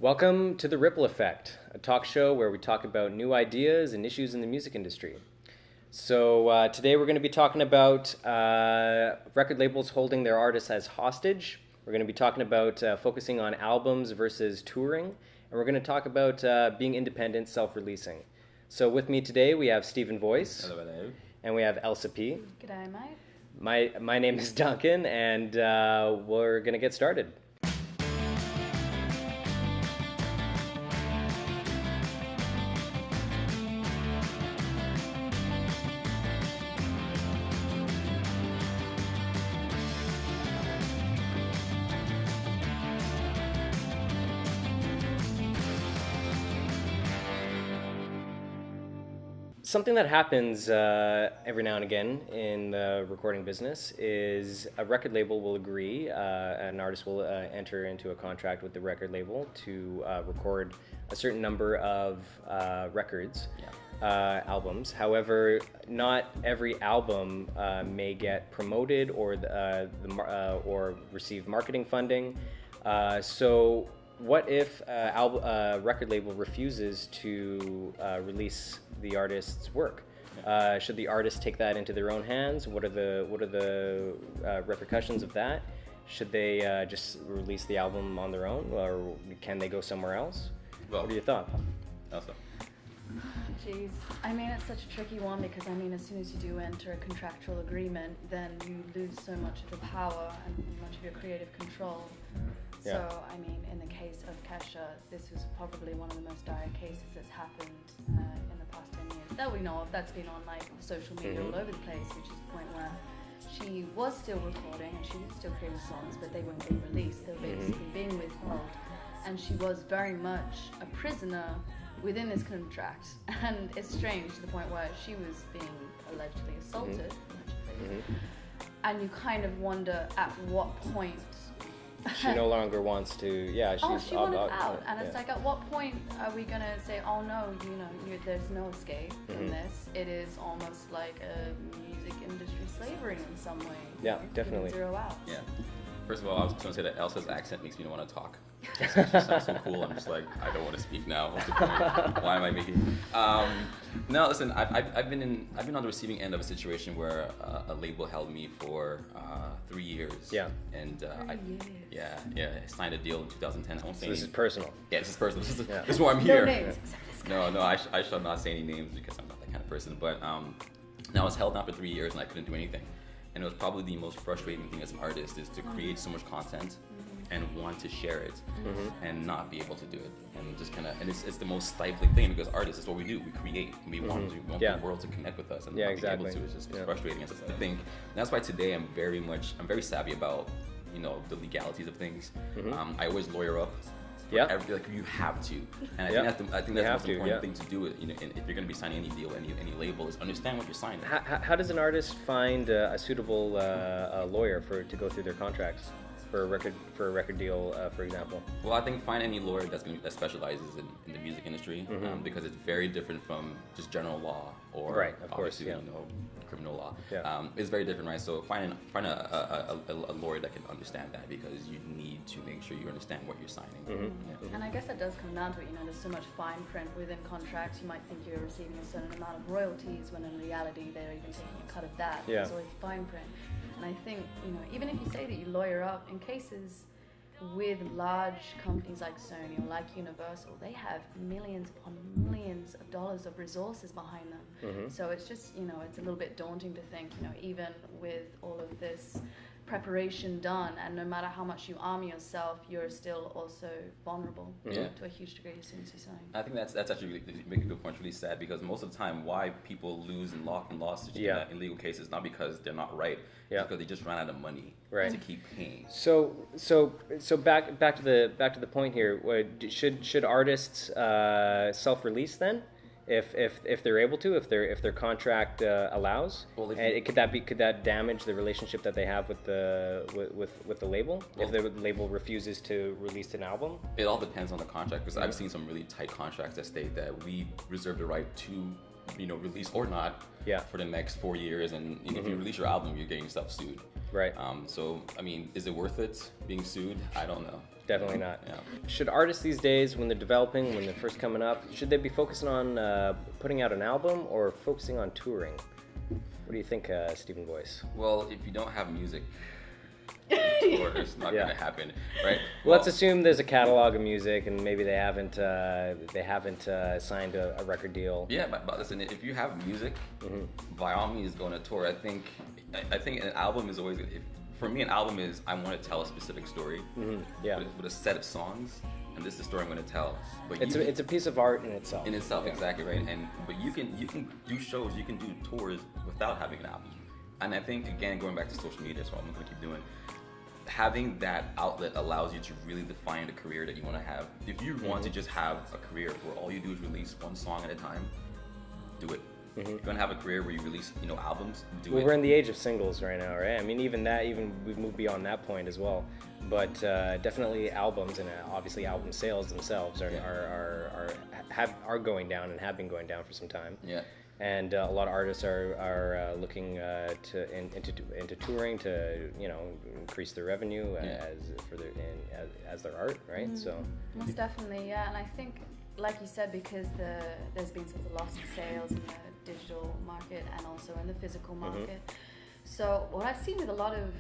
Welcome to The Ripple Effect, a talk show where we talk about new ideas and issues in the music industry. So today we're going to be talking about record labels holding their artists as hostage. We're going to be talking about focusing on albums versus touring. And we're going to talk about being independent, self-releasing. So with me today we have Stephen Voyce. Hello. And we have Elsa P. G'day, mate. My name is Duncan, and we're going to get started. Something that happens every now and again in the recording business is a record label will agree, an artist will enter into a contract with the record label to record a certain number of records, albums. However, not every album may get promoted or or receive marketing funding. So what if a record label refuses to release the artist's work? Should the artist take that into their own hands? What are the repercussions of that? Should they just release the album on their own, or can they go somewhere else? Well, what are your thoughts? Elsa. Jeez, I mean, it's such a tricky one because, I mean, as soon as you do enter a contractual agreement, then you lose so much of the power and much of your creative control. Yeah. So, I mean, in the case of Kesha, this was probably one of the most dire cases that's happened in the past 10 years that we know of. That's been on like social media all over the place, which is the point where she was still recording and she was still creating songs, but they weren't being released. They were basically being withheld, and she was very much a prisoner within this contract. And it's strange to the point where she was being allegedly assaulted, and you kind of wonder at what point. She no longer wants to. Yeah, she wanted out, and it's like, at what point are we gonna say, "Oh no, there's no escape from this"? It is almost like a music industry slavery in some way. Yeah, definitely. Zero out. Yeah. First of all, I was just going to say that Elsa's accent makes me want to talk. She sounds so cool. I'm just like, I don't want to speak now. What's the point? Why am I making? No, listen. I've been on the receiving end of a situation where a label held me for 3 years. Yeah. And 3 years. I signed a deal in 2010. I won't say. So this is personal. Yeah, this is personal. This is why I'm here. No names except this guy. No, I shall not say any names because I'm not that kind of person. But now I was held down for 3 years and I couldn't do anything. And it was probably the most frustrating thing as an artist is to create so much content and want to share it and not be able to do it. And just kind of, and it's the most stifling thing because artists, is what we do. We create. We want the world to connect with us and not being able to. It's just frustrating. It's the thing. And that's why today I'm very savvy about, the legalities of things. I always lawyer up. Yeah. Like you have to, and I think that's the most important thing to do. If you're going to be signing any deal, any label, is understand what you're signing. How does an artist find a suitable lawyer to go through their contracts for a record deal, for example? Well, I think find any lawyer that specializes in the music industry because it's very different from just general law or of course, criminal law. Yeah. It's very different, right? So find a lawyer that can understand that because you need to make sure you understand what you're signing. And I guess that does come down to it. There's so much fine print within contracts. You might think you're receiving a certain amount of royalties when in reality they're even taking a cut of that. Yeah. There's always fine print. And I think, even if you say that you lawyer up, in cases with large companies like Sony or like Universal, they have millions upon millions of dollars of resources behind them. So it's just, it's a little bit daunting to think, even with all of this preparation done, and no matter how much you arm yourself, you're still also vulnerable to a huge degree as soon as you sign. I think that's actually really, make a good point. Really sad because most of the time, why people lose in lawsuits in legal cases, not because they're not right, it's because they just ran out of money to keep paying. So back to the point here. Should artists self-release then? If they're able to, if their contract allows, and could that damage the relationship that they have with the label if the label refuses to release an album? It all depends on the contract because I've seen some really tight contracts that state that we reserve the right to release or not Yeah. for the next 4 years. And if you release your album, you're getting yourself sued. Right. So, I mean, is it worth it being sued? I don't know. Definitely not. Yeah. Should artists these days, when they're developing, when they're first coming up, should they be focusing on putting out an album or focusing on touring? What do you think, Stephen Voyce? Well, if you don't have music, tour, it's not Yeah. going to happen, right? Well, let's assume there's a catalog of music, and maybe they haven't signed a record deal. Yeah, but listen, if you have music, by all means, go on a tour. I think an album is always, for me, an album is, I want to tell a specific story Yeah. with a set of songs, and this is the story I'm going to tell. But It's a piece of art in itself. in itself, Yeah. exactly right. But you can do shows, you can do tours without having an album. And I think, again, going back to social media, that's what I'm going to keep doing. Having that outlet allows you to really define the career that you want to have. If you want to just have a career where all you do is release one song at a time, do it. If you want to have a career where you release, albums, do Well, it. we're in the age of singles right now, right? I mean, even we've moved beyond that point as well. But definitely albums and obviously album sales themselves are going down and have been going down for some time. Yeah. And a lot of artists are looking into touring to increase their revenue as their art, right? So Most definitely, yeah. And I think, like you said, because there's been such a loss in sales in the digital market and also in the physical market. So what I've seen with a lot of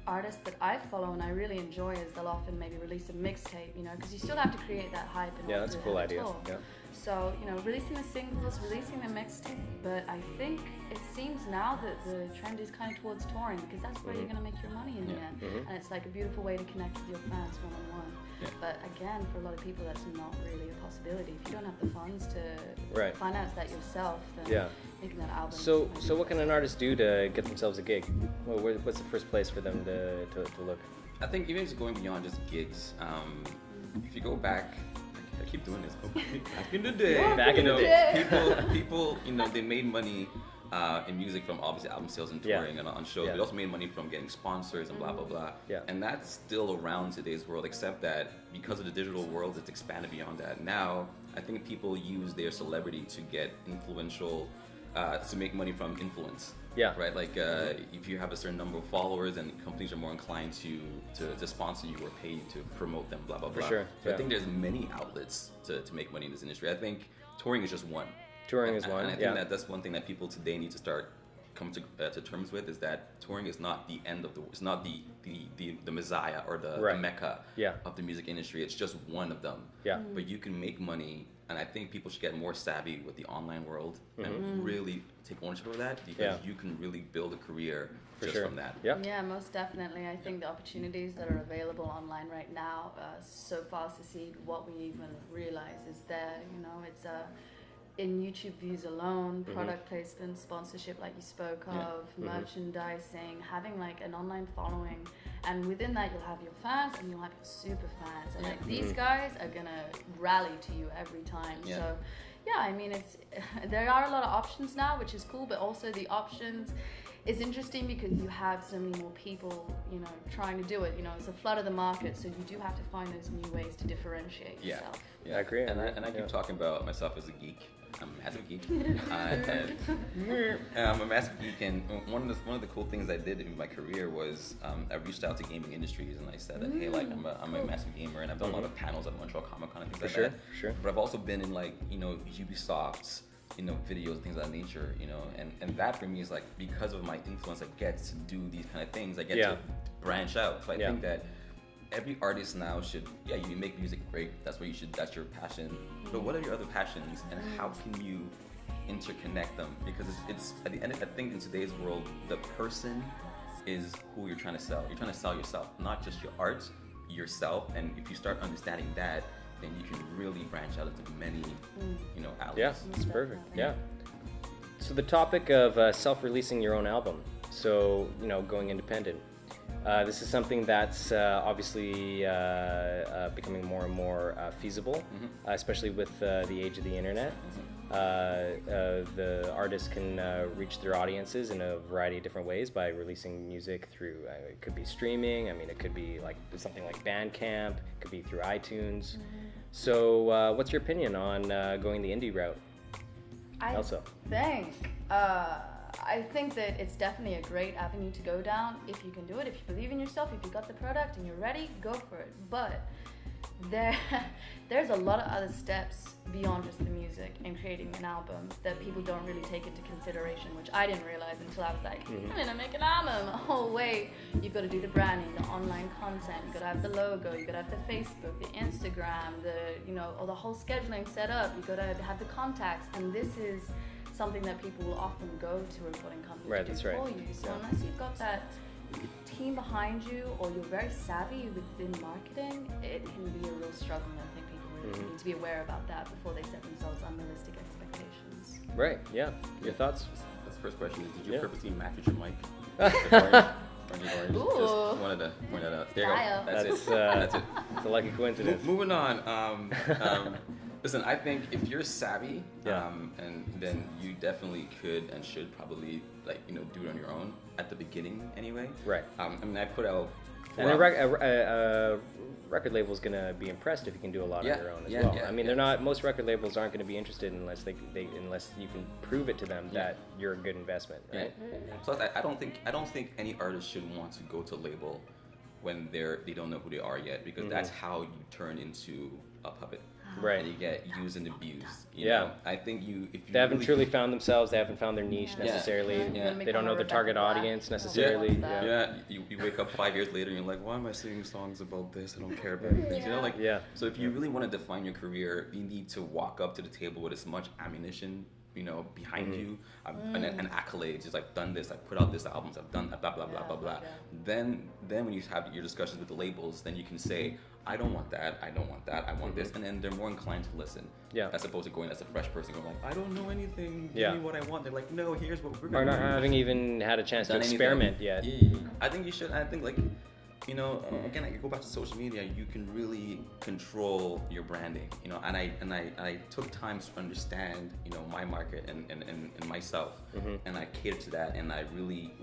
artists that I follow and I really enjoy is they'll often maybe release a mixtape, because you still have to create that hype. yeah, that's a cool idea. Yeah. So, releasing the singles, releasing the mixtape, but I think it seems now that the trend is kind of towards touring because that's where you're going to make your money in the end. And it's like a beautiful way to connect with your fans one-on-one. Yeah. But again, for a lot of people, that's not really a possibility. If you don't have the funds to Right. finance that yourself, then Yeah. making that album. So what can an artist do to get themselves a gig? Well, what's the first place for them to look? I think even just going beyond just gigs, if you go back, I keep doing this. Back in the day, Back in the day. people, they made money in music from obviously album sales and Yeah. touring and on shows. Yeah. They also made money from getting sponsors and blah blah blah. Yeah. And that's still around today's world, except that because of the digital world, it's expanded beyond that. Now, I think people use their celebrity to get influential, to make money from influence. Yeah. Right. Like if you have a certain number of followers, and companies are more inclined to sponsor you or pay you to promote them. Blah blah blah. sure, So yeah. I think there's many outlets to make money in this industry. I think touring is just one. Touring is one. And I Yeah. think that's one thing that people today need to start come to terms with, is that touring is not the end of it's not the messiah or the Right. mecca Yeah. of the music industry. It's just one of them. Yeah. But you can make money, and I think people should get more savvy with the online world and really take ownership of that, because Yeah. you can really build a career For just sure. from that. Yeah. Yeah, most definitely. I think the opportunities that are available online right now so far exceed what we even realize is there. It's in YouTube views alone, product placement, sponsorship, like you spoke Yeah. of, merchandising, having like an online following, and within that you'll have your fans and you'll have your super fans, and Yeah. like these guys are gonna rally to you every time. Yeah. So yeah, I mean, there are a lot of options now, which is cool, but also the options is interesting because you have so many more people, trying to do it. It's a flood of the market, so you do have to find those new ways to differentiate Yeah. yourself. Yeah. I agree. And I Yeah. keep talking about myself as a geek. I'm a massive geek. I'm a massive geek, and one of the cool things I did in my career was I reached out to gaming industries, and I said that, hey, like I'm a massive gamer, and I've done a lot of panels at Montreal Comic Con and things For like sure, that. sure. But I've also been in Ubisoft's videos, things of that nature, and that for me is like, because of my influence, I get to do these kind of things. I get Yeah. to branch out. So I Yeah. think that every artist now should, you make music, great, that's your passion, but what are your other passions, and how can you interconnect them? Because it's at the end, I think in today's world, the person is who you're trying to sell. You're trying to sell yourself, not just your art, yourself. And if you start understanding that, then you can really branch out into many, outlets. Yeah, it's perfect. Yeah. So the topic of self-releasing your own album, so going independent. This is something that's obviously becoming more and more feasible, especially with the age of the internet. The artists can reach their audiences in a variety of different ways by releasing music through, it could be streaming, it could be like something like Bandcamp, it could be through iTunes. So what's your opinion on going the indie route? Elsa? I think that it's definitely a great avenue to go down if you can do it, if you believe in yourself, if you got the product and you're ready, go for it. But there's a lot of other steps beyond just the music and creating an album that people don't really take into consideration, which I didn't realize until I was like, I'm gonna make an album. Oh wait, you've got to do the branding, the online content, you gotta have the logo, you gotta have the Facebook, the Instagram, or the whole scheduling set up, you gotta have the contacts, and this is something that people will often go to a recording company to do for you. So unless you've got that team behind you or you're very savvy within marketing, it can be a real struggle, and I think people really need to be aware about that before they set themselves unrealistic expectations. Right, yeah. Your thoughts? That's the first question. Did you purposely match with your mic? Ooh. Just wanted to point that out. There you go. That's it. It's a lucky coincidence. Moving on. Listen, I think if you're savvy, and then you definitely could and should probably do it on your own at the beginning anyway. Right. I mean, I put out. And a record label's gonna be impressed if you can do a lot on your own as well. I mean, they're not. Most record labels aren't gonna be interested unless unless you can prove it to them that you're a good investment, right? Plus, I don't think any artist should want to go to label when they don't know who they are yet, because that's how you turn into a puppet. Right. And you get used and abused. You know? I think if they haven't truly found themselves, they haven't found their niche necessarily. They don't know their target audience necessarily. You wake up 5 years later and you're like, why am I singing songs about this? I don't care about things. You know, so if you really want to define your career, you need to walk up to the table with as much ammunition, behind you, and accolades. Just like, done this, I've put out this albums, I've done blah blah blah blah blah. Then when you have your discussions with the labels, then you can say, I don't want that, I don't want that, I want this, and then they're more inclined to listen. As opposed to going as a fresh person going like, I don't know anything, give me what I want. They're like, no, here's what we're going to do. Or not having even had a chance to experiment yet. I think you should. I think again, I go back to social media. You can really control your branding, and I took time to understand, my market and myself, and I catered to that, and I really,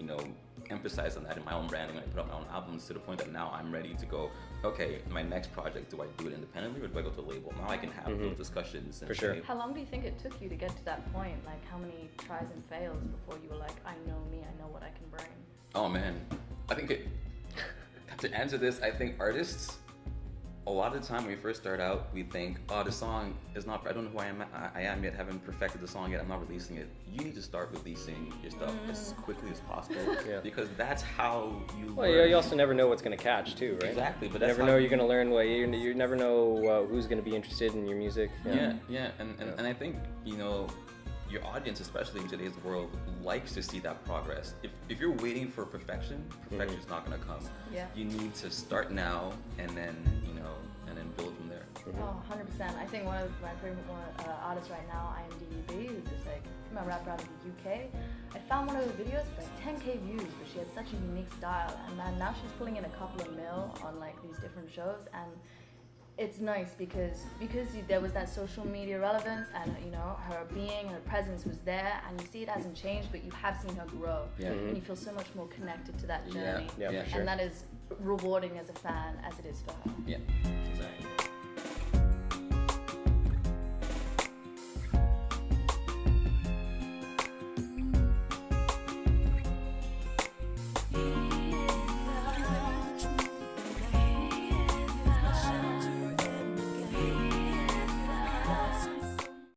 emphasized on that in my own branding. I put out my own albums to the point that now I'm ready to go, okay, my next project, do I do it independently or do I go to a label? Now I can have those discussions. And for sure. How long do you think it took you to get to that point? Like, how many tries and fails before you were like, I know me, I know what I can bring? Oh man, I think to answer this, I think artists, a lot of the time when we first start out, we think, oh, the song is not, I don't know who I am yet, haven't perfected the song yet, I'm not releasing it. You need to start releasing your stuff as quickly as possible, because that's how you learn. Well, you also never know what's going to catch too, right? Exactly, but you never know you're going to learn you never know who's going to be interested in your music. And I think, your audience, especially in today's world, likes to see that progress. If you're waiting for perfection is not going to come. You need to start now and then build from there. Oh, 100%. I think one of my favorite artists right now, IMDb, who's this female rapper out of the UK. I found one of her videos with 10K views, but she had such a unique style, and man, now she's pulling in a couple of mil on these different shows, and it's nice because there was that social media relevance, and her being and her presence was there, and you see it hasn't changed, but you have seen her grow, and you feel so much more connected to that journey, for sure. And that is rewarding as a fan as it is for her. Exactly.